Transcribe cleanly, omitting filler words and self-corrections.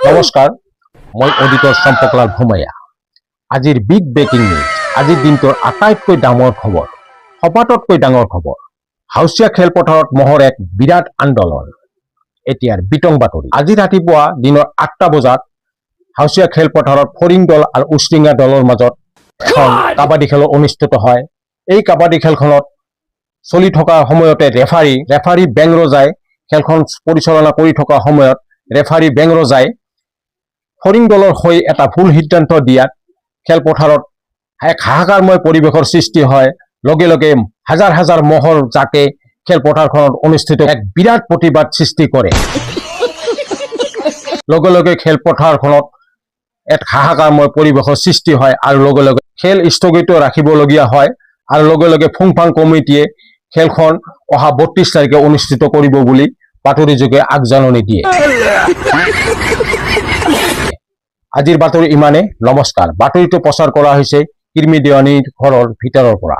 নমস্কাৰ, মই অডিটৰ চম্পকলাল ভূমায়া। আজিৰ বিগ ব্ৰেকিং নিউজ, আজিৰ দিনটোৰ আটাইতকৈ ডাঙৰ খবৰ, সবাতোতকৈ ডাঙৰ খবৰ। হাউচীয়া খেলপথাৰত মহৰ এক বিৰাট আন্দোলন। এতিয়াৰ বিতং বাতৰি। আজি ৰাতিপুৱা দিনৰ 8টা বজাত হাউচীয়া খেলপথাৰত ফৰিং দল আৰু উচৰিঙা দলৰ মাজত এখন কাবাডী খেল অনুষ্ঠিত হয়। এই কাবাডী খেলখনত চলি থকাৰ সময়তে ৰেফাৰী বেংৰজাই খেলখন পৰিচালনা কৰি থকা সময়ত ৰেফাৰী বেংৰজাই ফৰিং দলৰ হৈ এটা ভুল সিদ্ধান্ত দিয়াত খেলপথাৰত এক হাহাকাৰময় পৰিৱেশৰ সৃষ্টি হয়। লগে লগে হাজাৰ হাজাৰ মহৰ জাকে খেলপথাৰখনত অনুষ্ঠিত এক বিৰাট প্ৰতিবাদ সৃষ্টি কৰে। লগে লগে খেলপথাৰখনত এক হাহাকাৰময় পৰিৱেশৰ সৃষ্টি হয় আৰু লগে লগে খেল স্থগিত ৰাখিবলগীয়া হয় আৰু লগে লগে ফুংফাং কমিটিয়ে খেলখন অহা 32 তাৰিখে অনুষ্ঠিত কৰিব বুলি বাতৰিযোগে আগজাননী দিয়ে। আজিৰ বাতৰি ইমানে। নমস্কাৰ। বাতৰিটো প্ৰচাৰ কৰা হৈছে কিৰ্মি দেৱানীৰ ঘৰৰ ভিতৰৰ পৰা।